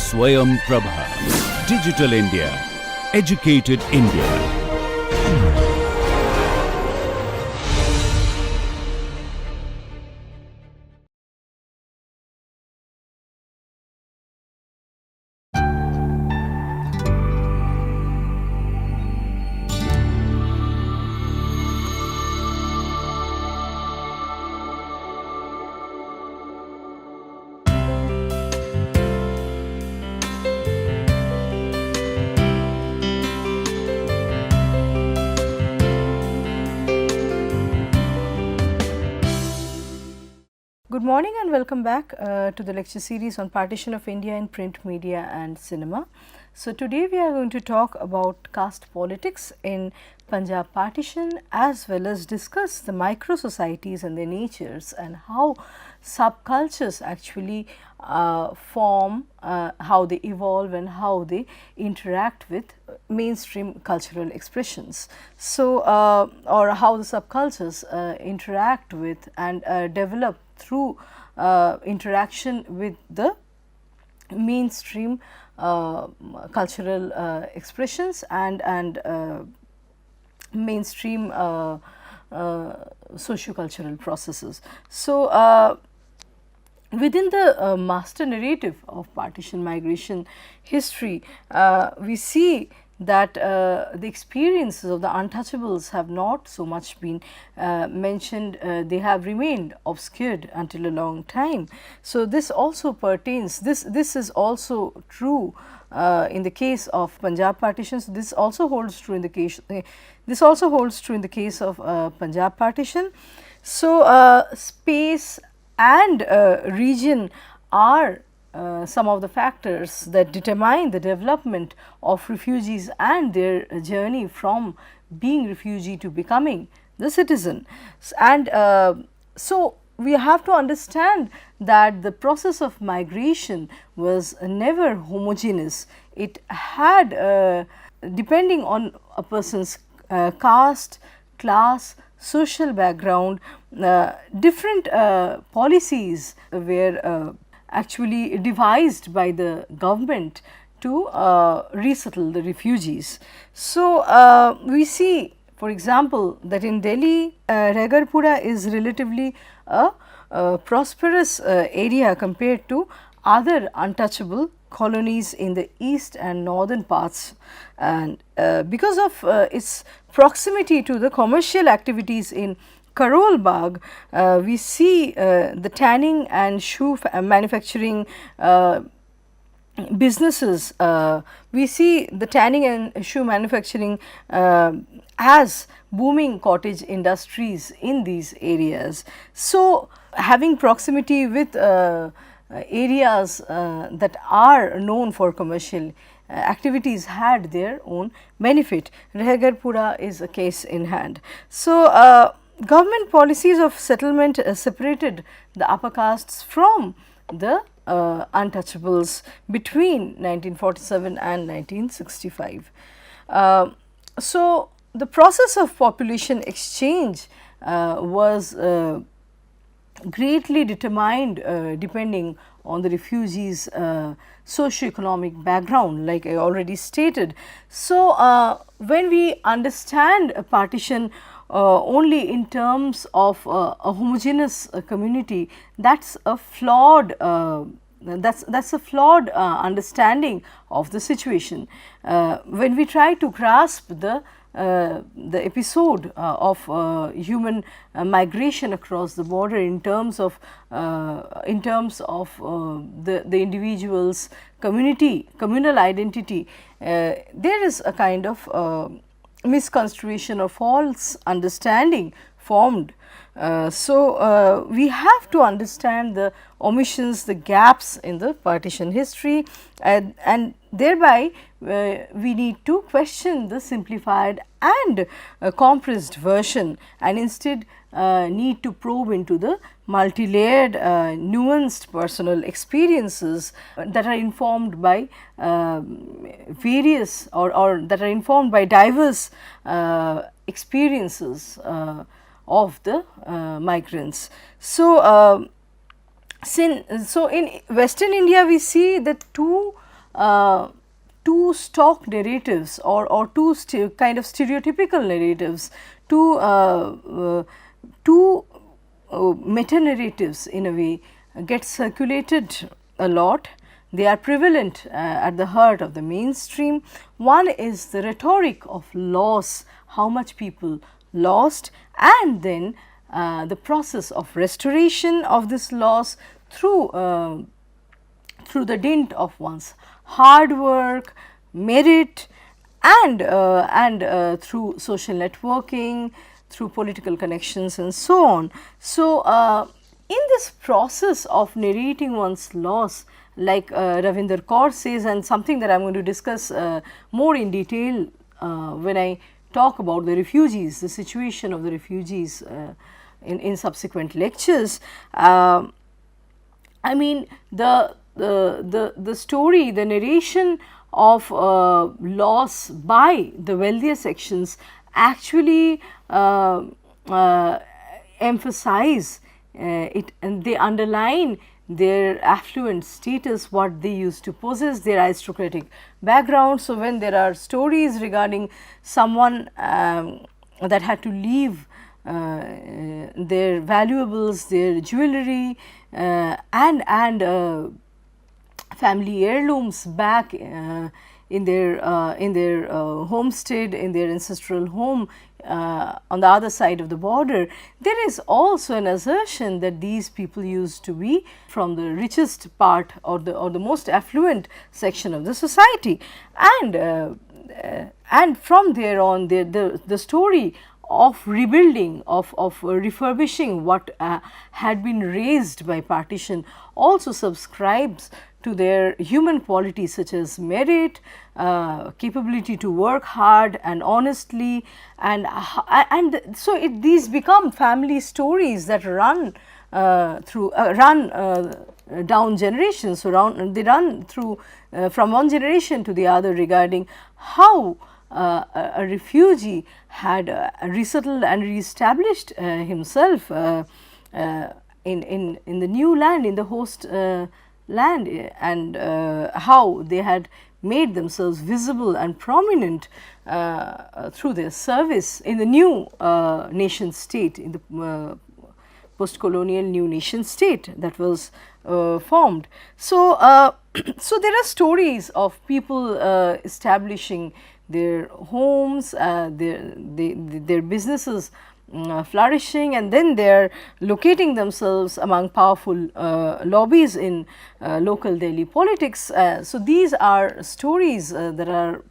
Swayam Prabha. Digital India. Educated India. Good morning and welcome back to the lecture series on Partition of India in Print Media and Cinema. So, today we are going to talk about caste politics in Punjab partition as well as discuss the micro societies and their natures and how subcultures actually form, how they evolve and how they interact with mainstream cultural expressions. So, or how the subcultures interact with and develop through interaction with the mainstream cultural expressions and mainstream socio-cultural processes. So, within the master narrative of partition migration history, we see that the experiences of the untouchables have not so much been mentioned, they have remained obscured until a long time. So, this also pertains, this is also true in the case of Punjab partitions. This also holds true in the case, this also holds true in the case of Punjab partition. So, space and region are some of the factors that determine the development of refugees and their journey from being refugee to becoming the citizen. And so, we have to understand that the process of migration was never homogeneous. It had, depending on a person's caste, class, social background, different policies were actually devised by the government to resettle the refugees. So, we see, for example, that in Delhi, Raigarpura is relatively a prosperous area compared to other untouchable colonies in the east and northern parts, and because of its proximity to the commercial activities in Karol Bagh, we see the tanning and shoe manufacturing businesses. We see the tanning and shoe manufacturing as booming cottage industries in these areas. So, having proximity with areas that are known for commercial activities had their own benefit. Raigarpura is a case in hand. So, government policies of settlement separated the upper castes from the untouchables between 1947 and 1965. So, the process of population exchange was greatly determined depending on the refugees' socio-economic background, like I already stated. So, when we understand a partition only in terms of a homogeneous community, that's a flawed that's a flawed understanding of the situation. When we try to grasp the episode of human migration across the border in terms of the individual's communal identity, there is a kind of misconstruation or false understanding formed. So, we have to understand the omissions, the gaps in the partition history, and thereby we need to question the simplified and compressed version, and instead need to probe into the multi-layered nuanced personal experiences that are informed by various or that are informed by diverse experiences of the migrants. So, in Western India we see that two two stock narratives or two kind of stereotypical narratives, two meta narratives in a way get circulated a lot. They are prevalent at the heart of the mainstream. One is the rhetoric of loss, how much people lost, and then the process of restoration of this loss through the dint of one's hard work, merit, and through social networking, through political connections and so on. So, in this process of narrating one's loss, like Ravinder Kaur says, and something that I am going to discuss more in detail when I talk about the refugees, the situation of the refugees in subsequent lectures. I mean, the story, the narration of loss by the wealthier sections actually emphasize it, and they underline their affluent status, what they used to possess, their aristocratic background. So, when there are stories regarding someone that had to leave their valuables, their jewelry and family heirlooms back in their homestead, in their ancestral home on the other side of the border, there is also an assertion that these people used to be from the richest part or the most affluent section of the society, and from there on the story of rebuilding, of refurbishing what had been razed by partition also subscribes to their human qualities such as merit, capability to work hard and honestly, and so these become family stories that run down generations. So they run through from one generation to the other regarding how a refugee had resettled and reestablished himself in the new land, in the host land, and how they had made themselves visible and prominent through their service in the new nation state, in the post-colonial new nation state that was formed. So, so there are stories of people establishing their homes, their businesses flourishing, and then they are locating themselves among powerful lobbies in local Delhi politics. So, these are stories that are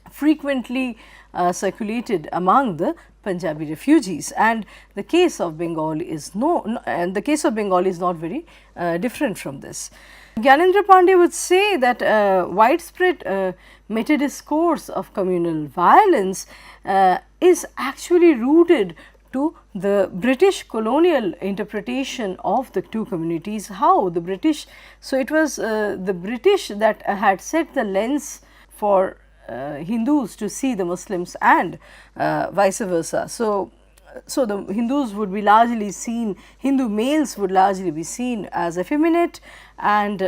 frequently circulated among the Punjabi refugees, and the case of Bengal is not very different from this. Gyanendra Pandey would say that widespread meta discourse of communal violence is actually rooted to the British colonial interpretation of the two communities. How the British, so it was the British that had set the lens for Hindus to see the Muslims and vice versa. So the Hindus would be largely seen, Hindu males would largely be seen as effeminate and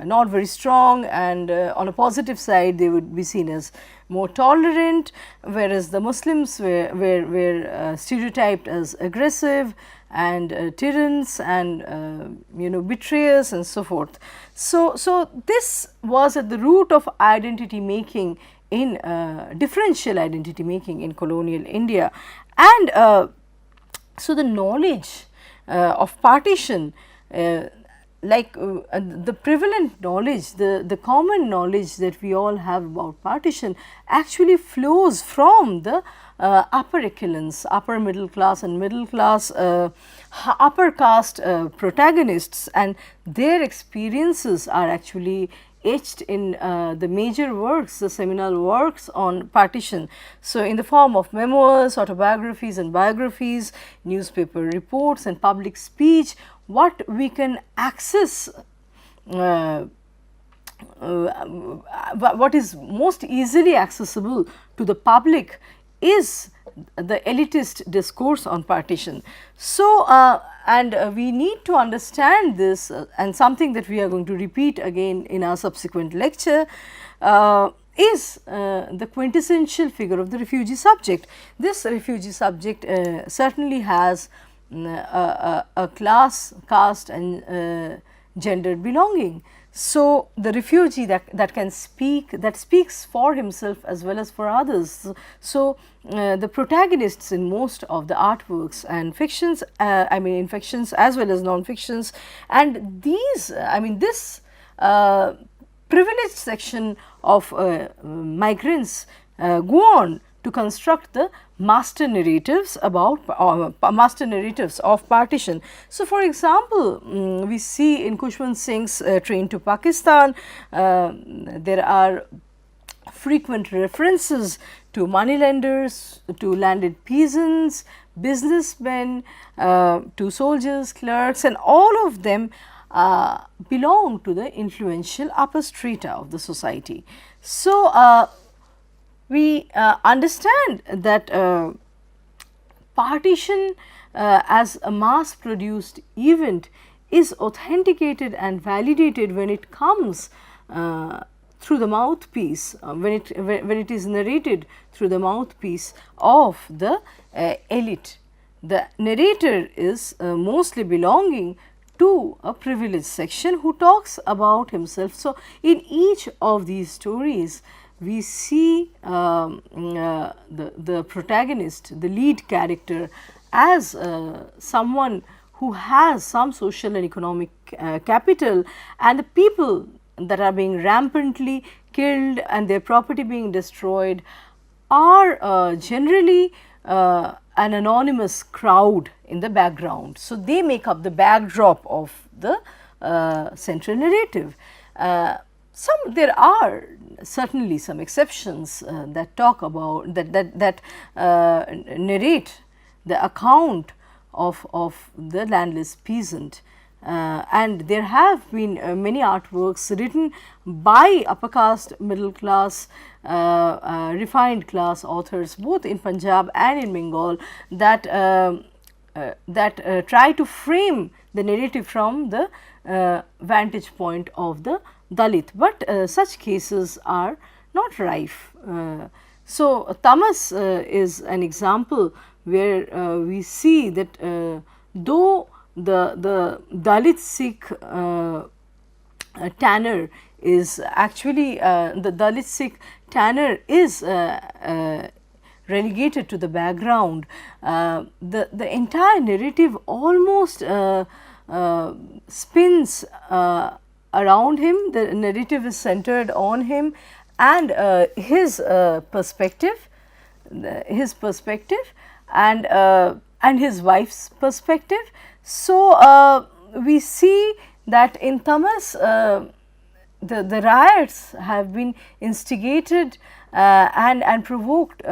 not very strong, and on a positive side they would be seen as more tolerant, whereas the Muslims were stereotyped as aggressive and tyrants and betrayers and so forth. So this was at the root of identity making in differential identity making in colonial India, and so the knowledge of partition, like the prevalent knowledge, the common knowledge that we all have about partition actually flows from the upper echelons, upper middle class and middle class, upper caste protagonists, and their experiences are actually etched in the major works, the seminal works on partition. So, in the form of memoirs, autobiographies and biographies, newspaper reports and public speech, what we can access, what is most easily accessible to the public is the elitist discourse on partition. So, we need to understand this, and something that we are going to repeat again in our subsequent lecture is the quintessential figure of the refugee subject. This refugee subject certainly has a class, caste and gender belonging. So, the refugee that can speak, that speaks for himself as well as for others. So, the protagonists in most of the artworks and fictions, I mean in fictions as well as non-fictions, and these, I mean this privileged section of migrants go on to construct the master narratives about master narratives of partition. So, for example, we see in Khushwant Singh's Train to Pakistan, there are frequent references to moneylenders, to landed peasants, businessmen, to soldiers, clerks, and all of them belong to the influential upper strata of the society. So, we understand that partition as a mass produced event is authenticated and validated when it comes through the mouthpiece, when it is narrated through the mouthpiece of the elite. The narrator is mostly belonging to a privileged section who talks about himself. So, in each of these stories, we see the protagonist, the lead character, as someone who has some social and economic capital, and the people that are being rampantly killed and their property being destroyed are generally an anonymous crowd in the background. So, they make up the backdrop of the central narrative. There are certainly some exceptions that talk about that narrate the account of the landless peasant, and there have been many artworks written by upper caste, middle class, refined class authors both in Punjab and in Bengal that try to frame the narrative from the vantage point of the Dalit, but such cases are not rife. So, Tamas is an example where we see that though the Dalit Sikh tanner is actually the Dalit Sikh tanner is relegated to the background, the entire narrative almost spins around him. The narrative is centered on him and his perspective, and his wife's perspective. So, we see that in Tamas the riots have been instigated and provoked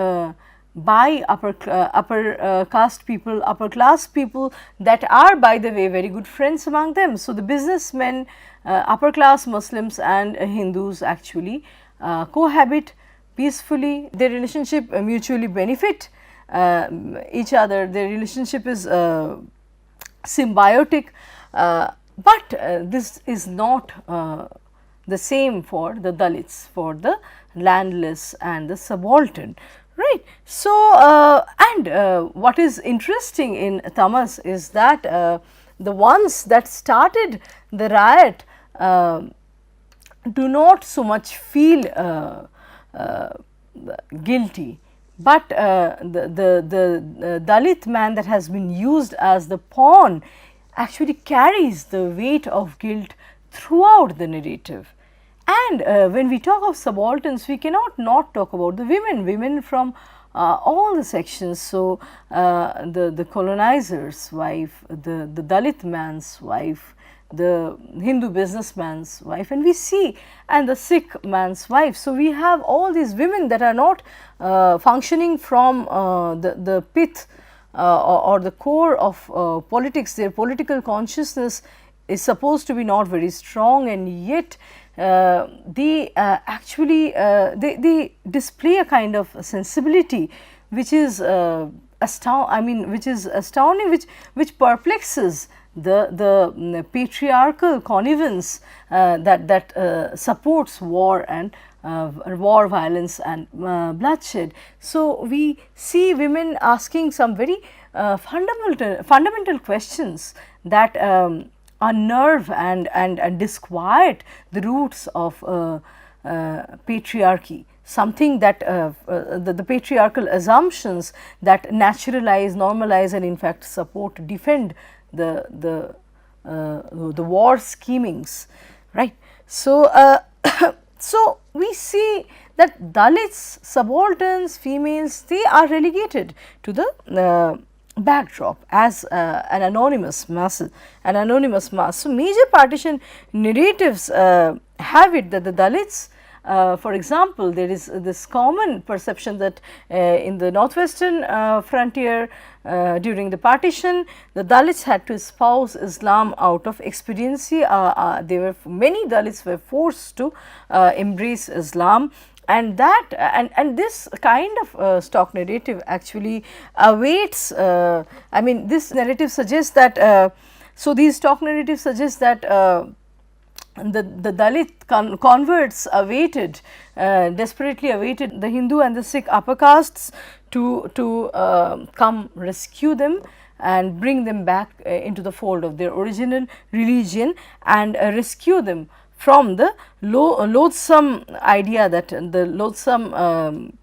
by upper caste people, upper class people that are, by the way, very good friends among them. So, the businessmen, upper class Muslims and Hindus actually cohabit peacefully. Their relationship mutually benefit each other. Their relationship is symbiotic, but this is not the same for the Dalits, for the landless and the subaltern, right. So, what is interesting in Tamas is that the ones that started the riot do not so much feel guilty, but the Dalit man that has been used as the pawn actually carries the weight of guilt throughout the narrative. And when we talk of subalterns, we cannot not talk about the women from all the sections. So, the colonizer's wife, the Dalit man's wife, the Hindu businessman's wife, and we see, and the Sikh man's wife. So, we have all these women that are not functioning from the pith or the core of politics. Their political consciousness is supposed to be not very strong, and yet they actually they display a kind of sensibility which is which is astounding, which perplexes the patriarchal connivance that supports war and war, violence and bloodshed. So we see women asking some very fundamental questions that unnerve and disquiet the roots of patriarchy, something that the patriarchal assumptions that naturalize, normalize and in fact support, defend the war schemings, right. So, so we see that Dalits, subalterns, females, they are relegated to the backdrop as an anonymous mass. So major partition narratives have it that the Dalits, for example, there is this common perception that in the northwestern frontier during the partition, the Dalits had to espouse Islam out of expediency. Many Dalits were forced to embrace Islam, and that and this kind of stock narrative actually awaits. I mean, this narrative suggests that so these stock narratives suggest that the Dalit converts awaited, desperately awaited the Hindu and the Sikh upper castes to come rescue them and bring them back into the fold of their original religion and rescue them from the loathsome idea that the loathsome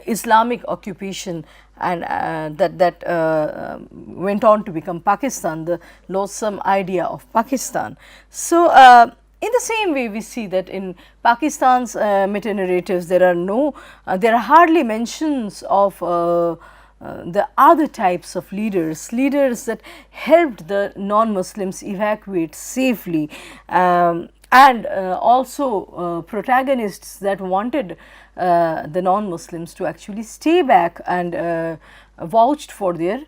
Islamic occupation and that went on to become Pakistan, the loathsome idea of Pakistan. So, in the same way we see that in Pakistan's meta narratives there are hardly mentions of the other types of leaders that helped the non-Muslims evacuate safely, and also protagonists that wanted the non-Muslims to actually stay back and vouched for their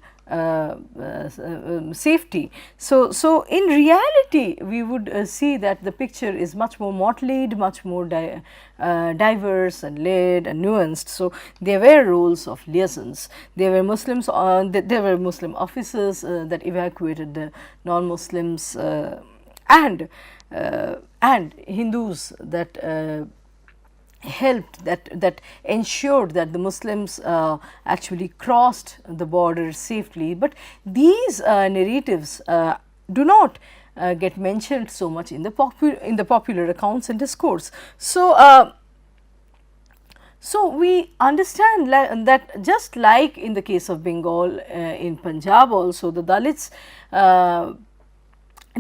safety. So in reality we would see that the picture is much more motleyed, much more diverse and layered and nuanced. So there were roles of liaisons, there were Muslims, there were Muslim officers that evacuated the non-Muslims, and Hindus that helped, that ensured that the Muslims actually crossed the border safely. But these narratives do not get mentioned so much in the popular accounts and discourse. So so we understand that just like in the case of Bengal, in Punjab also the Dalits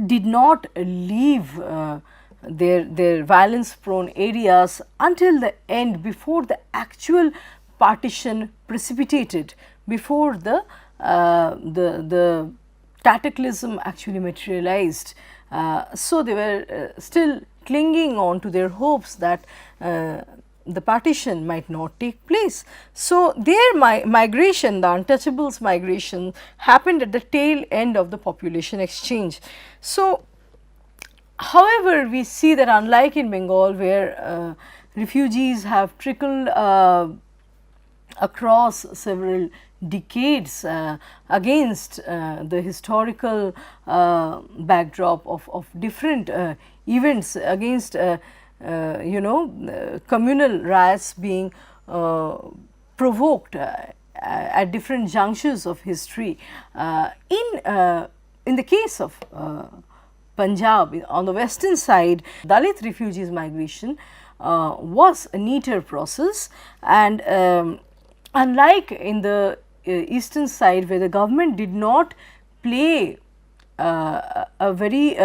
did not leave their violence prone areas until the end, before the actual partition precipitated, before the cataclysm actually materialized. So they were still clinging on to their hopes that the partition might not take place. So their migration, the untouchables migration, happened at the tail end of the population exchange. So however, we see that unlike in Bengal, where refugees have trickled across several decades against the historical backdrop of different events, against communal riots being provoked at different junctures of history. In the case of Punjab, on the western side, Dalit refugees migration was a neater process, and unlike in the eastern side, where the government did not play a very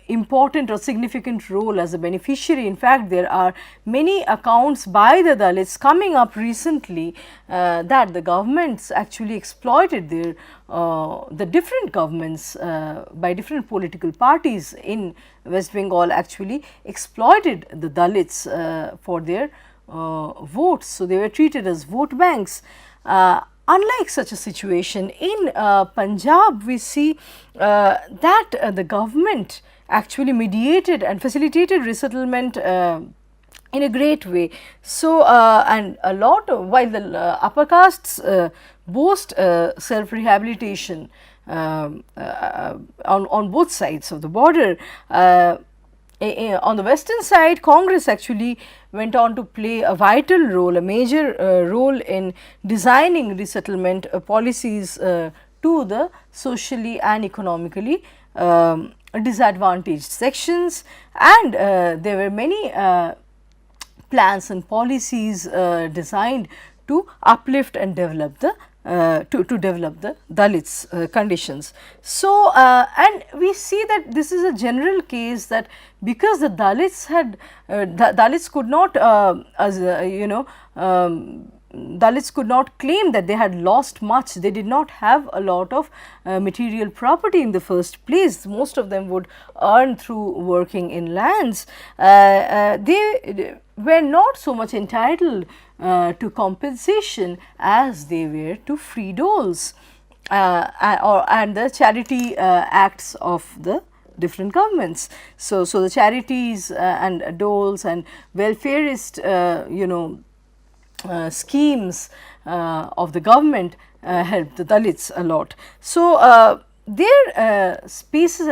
important or significant role as a beneficiary. In fact, there are many accounts by the Dalits coming up recently that the governments actually exploited their the different governments by different political parties in West Bengal actually exploited the Dalits for their votes. So they were treated as vote banks. Unlike such a situation in Punjab, we see that the government actually mediated and facilitated resettlement in a great way. So, and a lot of, while the upper castes boast self rehabilitation on both sides of the border. On the western side, Congress actually went on to play a vital role, a major role in designing resettlement policies to the socially and economically disadvantaged sections, and there were many plans and policies designed to uplift and develop the to develop the Dalits conditions. So, and we see that this is a general case, that because the Dalits had Dalits could not Dalits could not claim that they had lost much. They did not have a lot of material property in the first place. Most of them would earn through working in lands. They were not so much entitled to compensation as they were to free doles and the charity acts of the different governments. So, the charities and doles and welfareist schemes of the government helped the Dalits a lot. So, their spaces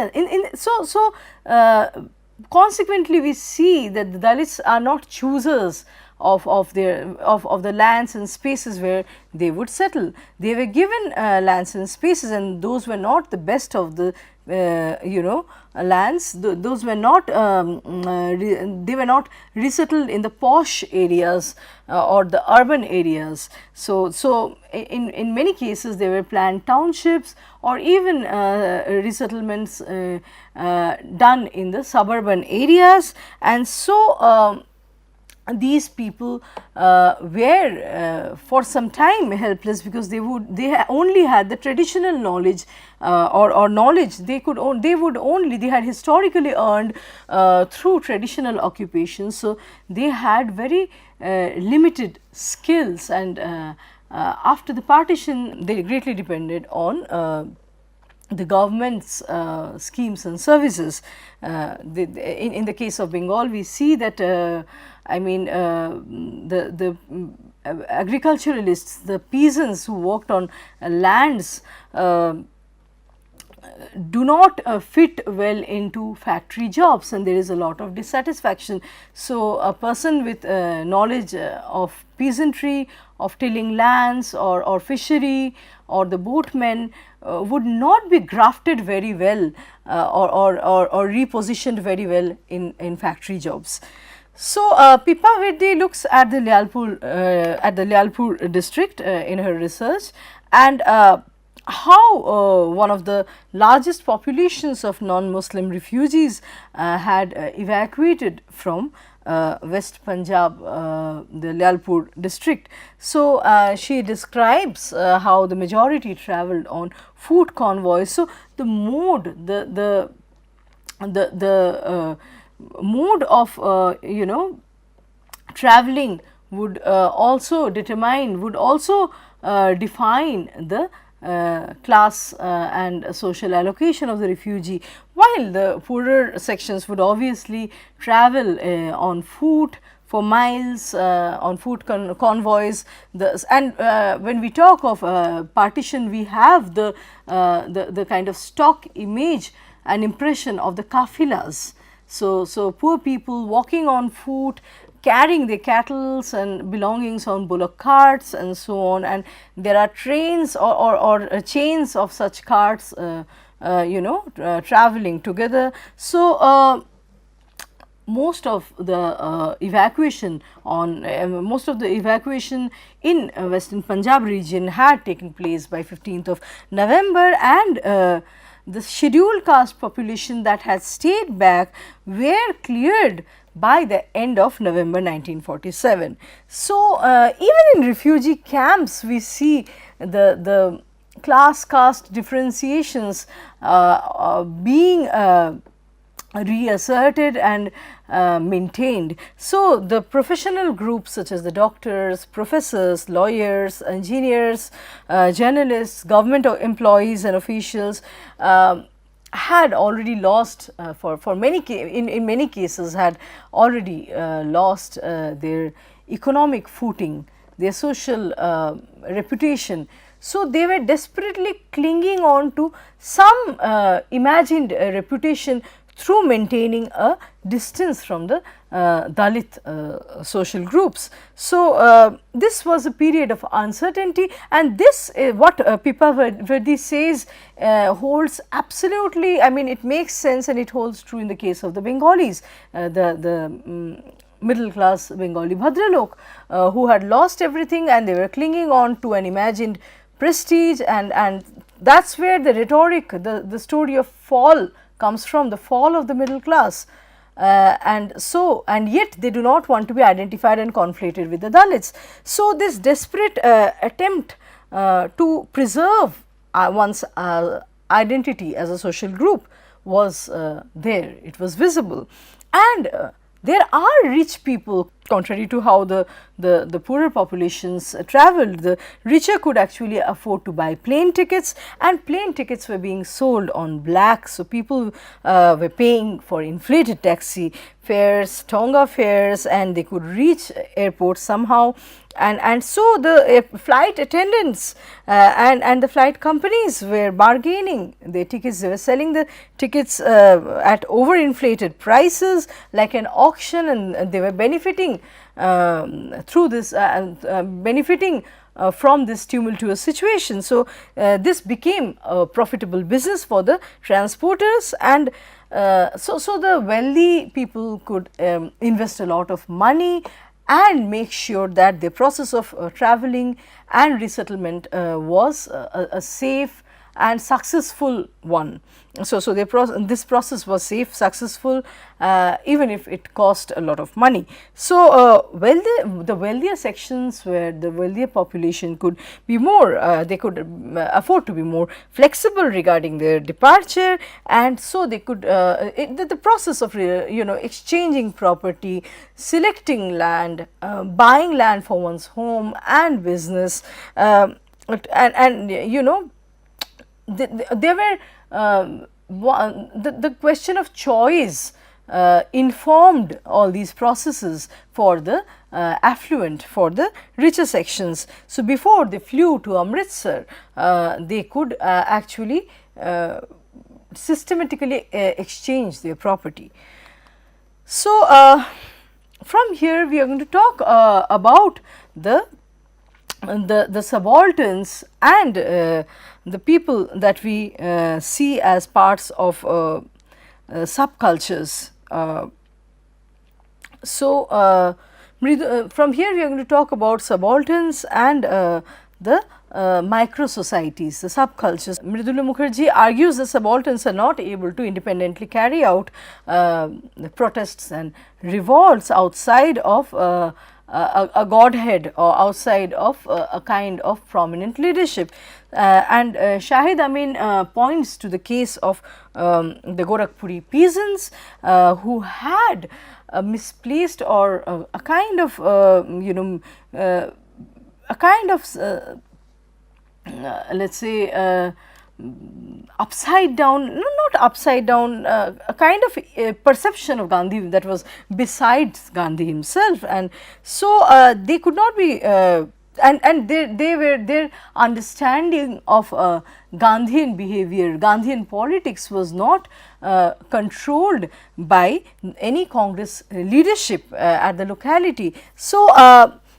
consequently we see that the Dalits are not choosers of the lands and spaces where they would settle. They were given lands and spaces, and those were not the best of the lands. Those were not they were not resettled in the posh areas or the urban areas. So in many cases they were planned townships or even resettlements done in the suburban areas. And so these people were for some time helpless, because they only had the traditional knowledge or knowledge they had historically earned through traditional occupations. So, they had very limited skills, and after the partition they greatly depended on the government's schemes and services. In the case of Bengal, we see that the agriculturalists, the peasants who worked on lands do not fit well into factory jobs, and there is a lot of dissatisfaction. So, a person with knowledge of peasantry, of tilling lands or fishery or the boatmen would not be grafted very well or repositioned very well in factory jobs. So, Pippa Veddi looks at the Lyalpur district in her research, and how one of the largest populations of non-Muslim refugees had evacuated from West Punjab, the Lyalpur district. So, she describes how the majority travelled on food convoys. So, the mode, the mode of travelling would also define the class and social allocation of the refugee, while the poorer sections would obviously travel on foot for miles on food convoys. When we talk of partition, we have the kind of stock image and impression of the kafilas. So poor people walking on foot, carrying their cattle and belongings on bullock carts and so on, and there are trains or chains of such carts traveling together. So, most of the evacuation in Western Punjab region had taken place by 15th of November, and the scheduled caste population that had stayed back were cleared by the end of November 1947. So, even in refugee camps we see the class caste differentiations being reasserted and maintained. So, the professional groups such as the doctors, professors, lawyers, engineers, journalists, government employees and officials had already lost for many in many cases had already lost their economic footing, their social reputation. So, they were desperately clinging on to some imagined reputation through maintaining a distance from the Dalit social groups. So, this was a period of uncertainty, and this what Pipa Verdi says holds absolutely, I mean, it makes sense and it holds true in the case of the Bengalis, the middle class Bengali Bhadralok who had lost everything and they were clinging on to an imagined prestige, and that is where the rhetoric, the story of fall comes from, the fall of the middle class. And yet they do not want to be identified and conflated with the Dalits. So, this desperate attempt to preserve one's identity as a social group was there, it was visible. And there are rich people, contrary to how the poorer populations travelled. The richer could actually afford to buy plane tickets, and plane tickets were being sold on black. So, people were paying for inflated taxi fares, Tonga fares, and they could reach airports somehow. And so, the flight attendants and the flight companies were bargaining their tickets. They were selling the tickets at overinflated prices like an auction, and they were benefiting through this benefiting from this tumultuous situation. So, this became a profitable business for the transporters, and so the wealthy people could invest a lot of money and make sure that the process of travelling and resettlement was a safe and successful one. So, this process was safe, successful, even if it cost a lot of money. So, the wealthier sections, where the wealthier population could be more, they could afford to be more flexible regarding their departure, and so they could the process of exchanging property, selecting land, buying land for one's home and business, and there were the question of choice informed all these processes for the affluent, for the richer sections. So, before they flew to Amritsar, they could actually systematically exchange their property. So, from here we are going to talk about the subalterns and the people that we see as parts of subcultures. From here we are going to talk about subalterns and the micro societies, the subcultures. Mridula Mukherjee argues the subalterns are not able to independently carry out protests and revolts outside of a godhead or outside of a kind of prominent leadership. And Shahid Amin points to the case of the Gorakhpuri peasants who had misplaced or a kind of let us say upside down, no, not upside down, a kind of perception of Gandhi that was besides Gandhi himself, and so they could not be and their understanding of Gandhian behavior, Gandhian politics was not controlled by any Congress leadership at the locality. So,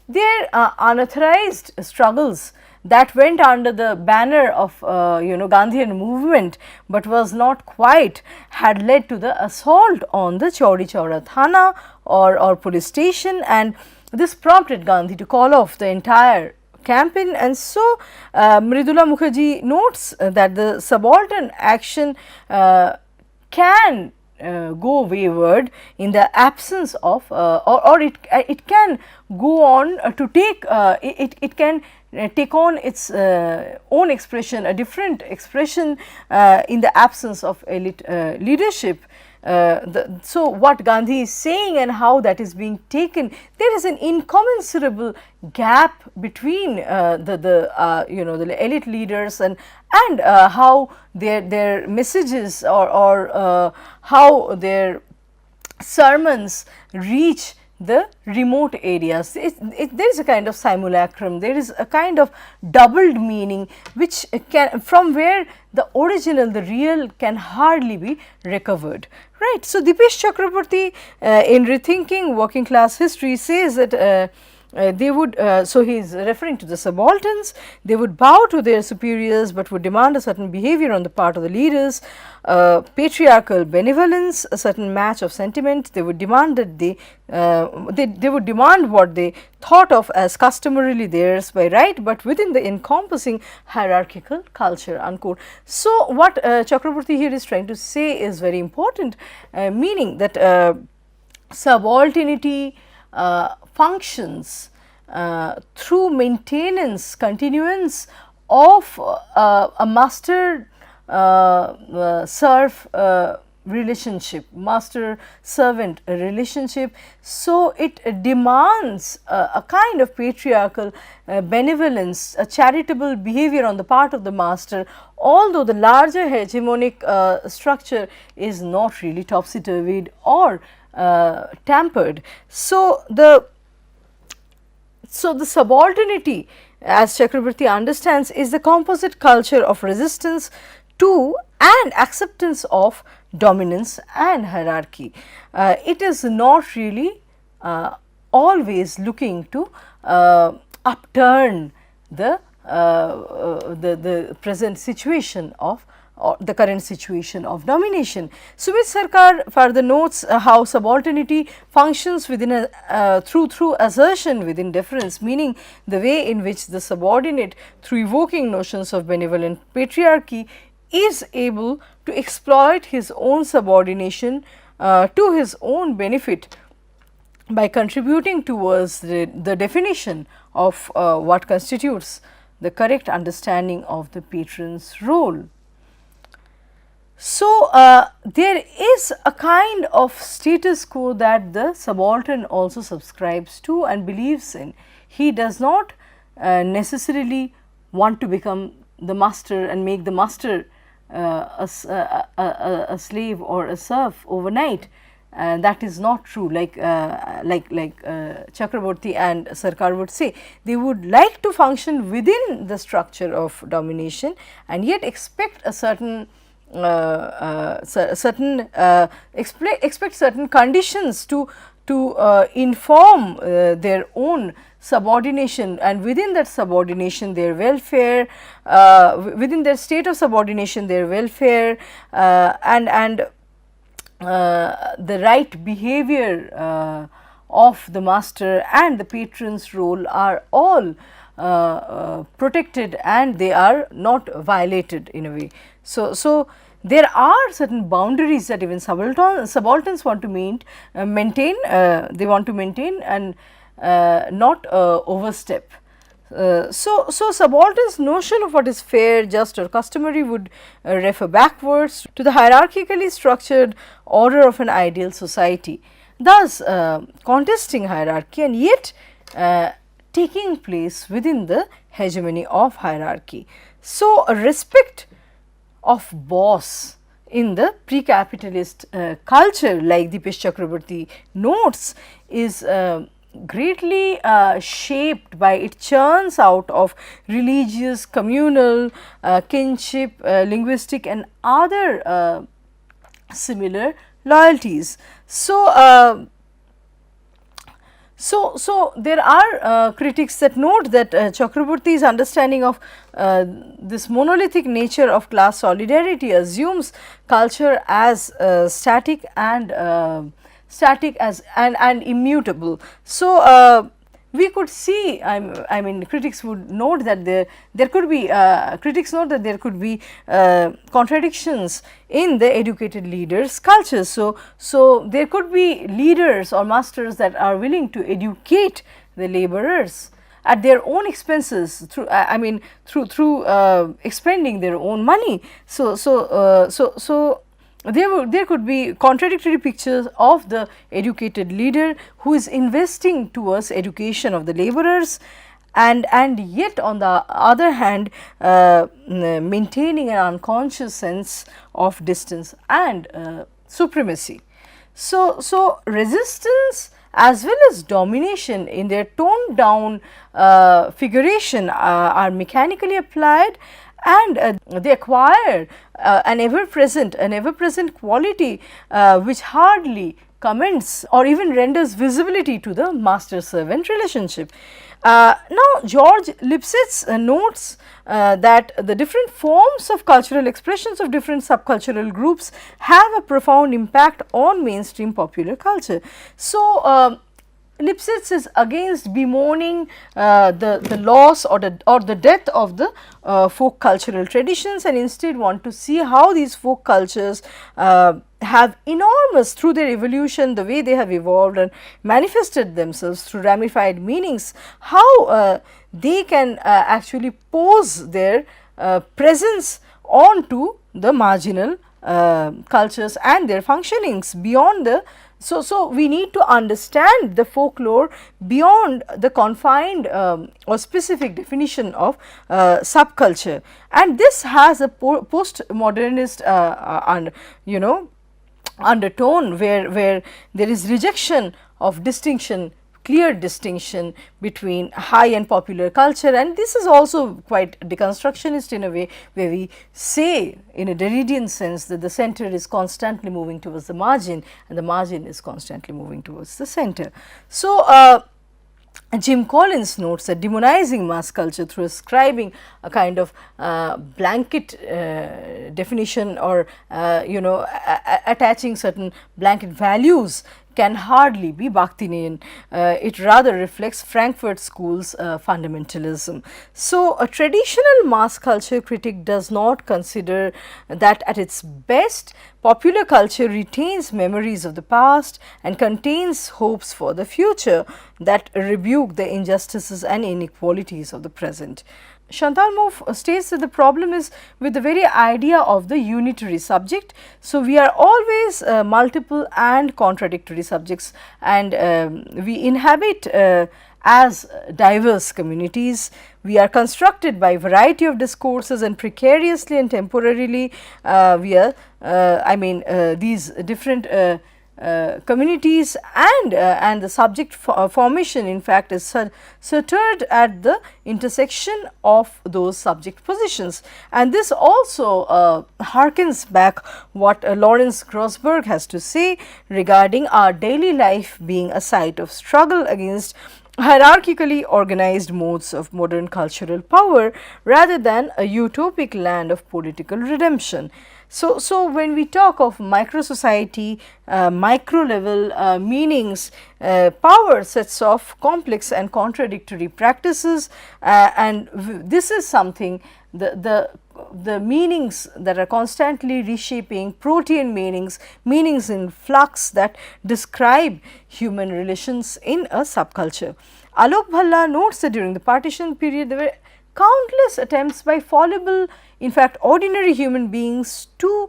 their unauthorized struggles that went under the banner of Gandhian movement, but was not quite, had led to the assault on the Chauri Chaura Thana or police station, and this prompted Gandhi to call off the entire campaign. And so, Mridula Mukherjee notes that the subaltern action can go wayward in the absence of or it can go on to take it can take on its own expression, a different expression in the absence of elite leadership. So what Gandhi is saying and how that is being taken, there is an incommensurable gap between the elite leaders and how their messages or how their sermons reach the remote areas. There is a kind of simulacrum, there is a kind of doubled meaning which can, from where the original, the real can hardly be recovered, right. So, Dipesh Chakraborty in Rethinking Working Class History says that they would, so he is referring to the subalterns, they would bow to their superiors, but would demand a certain behavior on the part of the leaders, patriarchal benevolence, a certain match of sentiment. They would demand that they would demand what they thought of as customarily theirs by right, but within the encompassing hierarchical culture, unquote. So, what Chakraborty here is trying to say is very important, meaning that subalternity functions through maintenance, continuance of a master serf relationship, master servant relationship. So, it demands a kind of patriarchal benevolence, a charitable behavior on the part of the master, although the larger hegemonic structure is not really topsy-turvied or tampered. So, the subalternity, as Chakraborty understands, is the composite culture of resistance to and acceptance of dominance and hierarchy. It is not really always looking to upturn the present situation of, or the current situation of domination. Sumit Sarkar further notes how subalternity functions within a through assertion within deference, meaning the way in which the subordinate, through evoking notions of benevolent patriarchy, is able to exploit his own subordination to his own benefit by contributing towards the definition of what constitutes the correct understanding of the patron's role. So, there is a kind of status quo that the subaltern also subscribes to and believes in. He does not necessarily want to become the master and make the master a slave or a serf overnight. That is not true, like Chakraborty and Sarkar would say. They would like to function within the structure of domination and yet expect a certain expect certain conditions to inform their own subordination, and within that subordination their welfare, within their state of subordination their welfare and the right behavior of the master and the patron's role are all protected and they are not violated in a way. So, there are certain boundaries that even subalterns want to maintain, they want to maintain and not overstep. So, subaltern's notion of what is fair, just or customary would refer backwards to the hierarchically structured order of an ideal society, thus contesting hierarchy and yet taking place within the hegemony of hierarchy. So, a respect of boss in the pre-capitalist culture, like Dipesh Chakraborty notes, is greatly shaped by, it churns out of religious, communal, kinship, linguistic and other similar loyalties. So, so there are critics that note that Chakraborty's understanding of this monolithic nature of class solidarity assumes culture as static and immutable. So, we could see, I mean critics would note that there could be critics note that there could be contradictions in the educated leaders culture. So, there could be leaders or masters that are willing to educate the laborers, at their own expenses through I mean through expending their own money. So there could be contradictory pictures of the educated leader who is investing towards education of the laborers, and yet on the other hand maintaining an unconscious sense of distance and supremacy. So resistance as well as domination in their toned down figuration are mechanically applied, and they acquire an ever present quality which hardly commends or even renders visibility to the master servant relationship. Now George Lipsitz notes that the different forms of cultural expressions of different subcultural groups have a profound impact on mainstream popular culture. So Lipsitz is against bemoaning the loss or the death of the folk cultural traditions, and instead want to see how these folk cultures have enormous, through their evolution, the way they have evolved and manifested themselves through ramified meanings, how they can actually pose their presence onto the marginal cultures and their functionings beyond the. So we need to understand the folklore beyond the confined or specific definition of subculture, and this has a postmodernist undertone where there is rejection of distinction, clear distinction between high and popular culture, and this is also quite deconstructionist in a way, where we say in a Derridian sense that the center is constantly moving towards the margin and the margin is constantly moving towards the center. So Jim Collins notes that demonizing mass culture through ascribing a kind of blanket definition or attaching certain blanket values can hardly be Bakhtinian. It rather reflects Frankfurt School's fundamentalism. So a traditional mass culture critic does not consider that at its best popular culture retains memories of the past and contains hopes for the future that rebuke the injustices and inequalities of the present. Chantal Mouffe states that the problem is with the very idea of the unitary subject. So we are always multiple and contradictory subjects, and we inhabit as diverse communities. We are constructed by variety of discourses, and precariously and temporarily we are these different communities, and the subject formation in fact is centered at the intersection of those subject positions. And this also harkens back what Lawrence Grossberg has to say regarding our daily life being a site of struggle against hierarchically organized modes of modern cultural power rather than a utopic land of political redemption. So when we talk of micro society, micro level meanings, power sets of complex and contradictory practices, and this is something the meanings that are constantly reshaping, protean meanings in flux that describe human relations in a subculture. Alok Bhalla notes that during the partition period there were countless attempts by fallible, in fact ordinary human beings to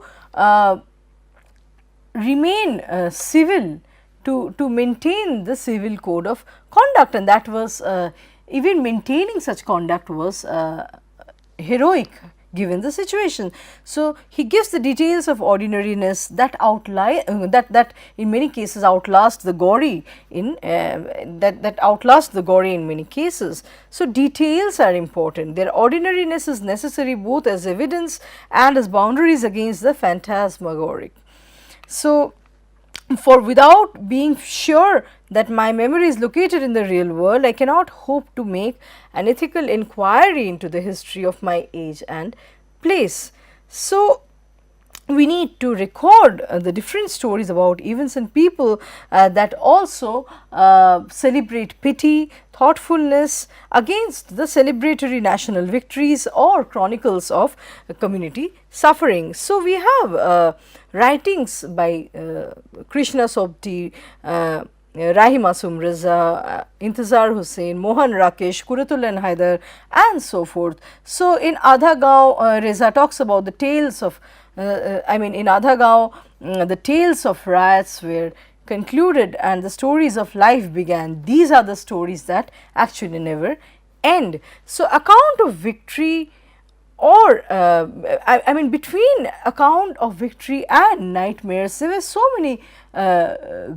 remain civil, to maintain the civil code of conduct, and that was even maintaining such conduct was heroic given the situation. So he gives the details of ordinariness that that in many cases outlast the gory in that outlast the gory in many cases. So details are important. Their ordinariness is necessary both as evidence and as boundaries against the phantasmagoric. So for without being sure that my memory is located in the real world, I cannot hope to make an ethical inquiry into the history of my age and place. So we need to record the different stories about events and people that also celebrate pity, thoughtfulness against the celebratory national victories or chronicles of community suffering. So we have writings by Krishna Sobti, Rahi Masum Raza, Intizar Hussain, Mohan Rakesh, Kuratul and Haidar, and so forth. So, in Adha Gaon, Reza talks about the tales of, in Adha Gaon, the tales of riots were concluded and the stories of life began. These are the stories that actually never end. So, account of victory or between account of victory and nightmares, there were so many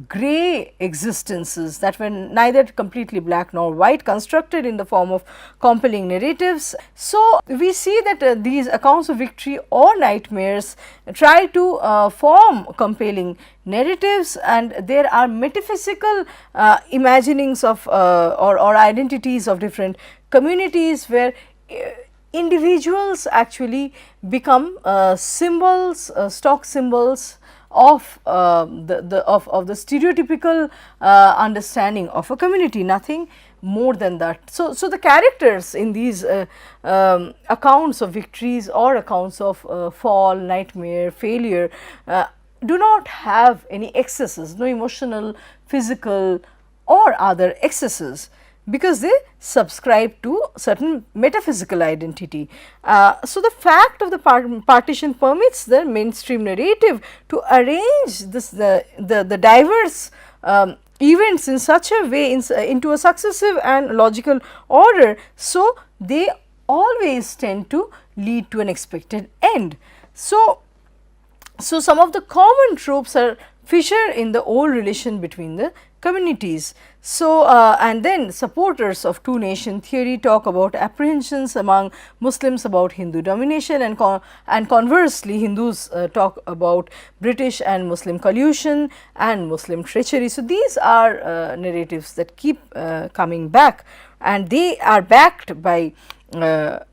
grey existences that were neither completely black nor white, constructed in the form of compelling narratives. So, we see that these accounts of victory or nightmares try to form compelling narratives, and there are metaphysical imaginings of or identities of different communities where individuals actually become symbols, stock symbols of the stereotypical understanding of a community, nothing more than that. So, the characters in these accounts of victories or accounts of fall, nightmare, failure do not have any excesses, no emotional, physical or other excesses, because they subscribe to certain metaphysical identity. So, the fact of the partition permits the mainstream narrative to arrange this the diverse events in such a way into a successive and logical order. So, they always tend to lead to an expected end. So, some of the common tropes are fissured in the old relation between the communities. So, and then supporters of two nation theory talk about apprehensions among Muslims about Hindu domination, and conversely Hindus talk about British and Muslim collusion and Muslim treachery. So, these are narratives that keep coming back, and they are backed by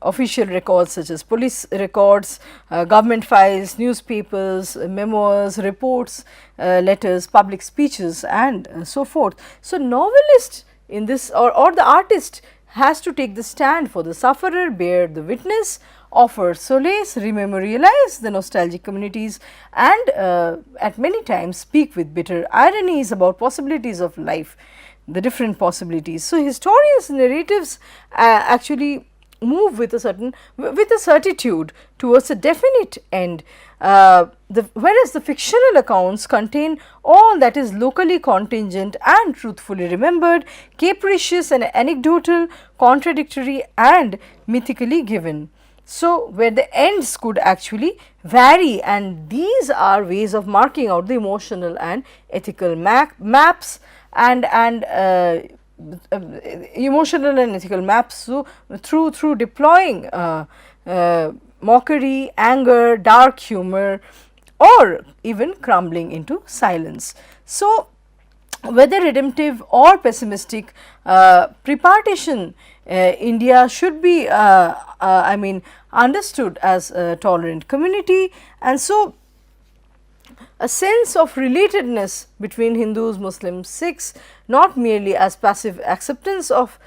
official records such as police records, government files, newspapers, memoirs, reports, letters, public speeches and so forth. So, novelist in this or the artist has to take the stand for the sufferer, bear the witness, offer solace, rememorialize the nostalgic communities, and at many times speak with bitter ironies about possibilities of life, the different possibilities. So, historians' narratives actually move with a certitude towards a definite end, whereas the fictional accounts contain all that is locally contingent and truthfully remembered, capricious and anecdotal, contradictory and mythically given. So, where the ends could actually vary, and these are ways of marking out the emotional and ethical maps and emotional and ethical maps. So, through deploying mockery, anger, dark humor or even crumbling into silence. So, whether redemptive or pessimistic, pre-partition India should be understood as a tolerant community, and so a sense of relatedness between Hindus, Muslims, Sikhs, not merely as passive acceptance of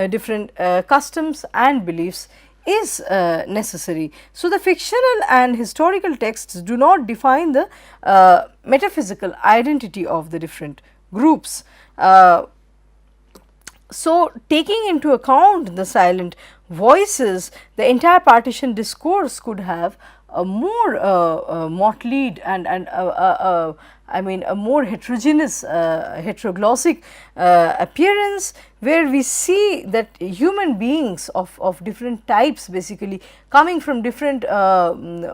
different customs and beliefs is necessary. So, the fictional and historical texts do not define the metaphysical identity of the different groups. So, taking into account the silent voices, the entire partition discourse could have a more motleyed and a more heterogeneous heteroglossic appearance, where we see that human beings of different types, basically coming from different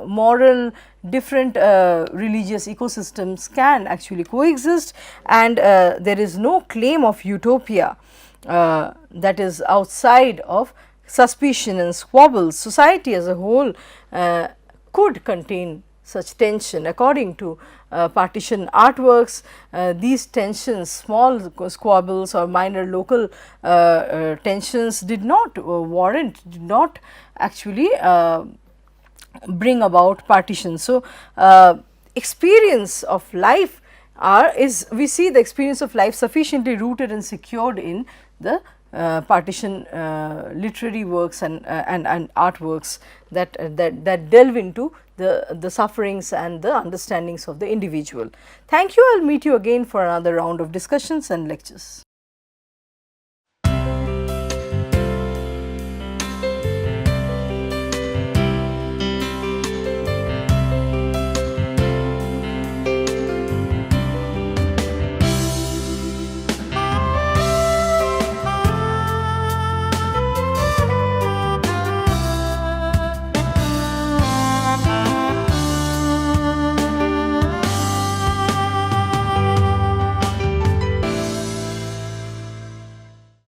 moral, different religious ecosystems, can actually coexist, and there is no claim of utopia that is outside of suspicion and squabbles. Society as a whole could contain such tension. According to partition artworks, these tensions, small squabbles or minor local tensions did not warrant, did not actually bring about partition. So, experience of life we see the experience of life sufficiently rooted and secured in the partition literary works and artworks that delve into the sufferings and the understandings of the individual. Thank you. I will meet you again for another round of discussions and lectures.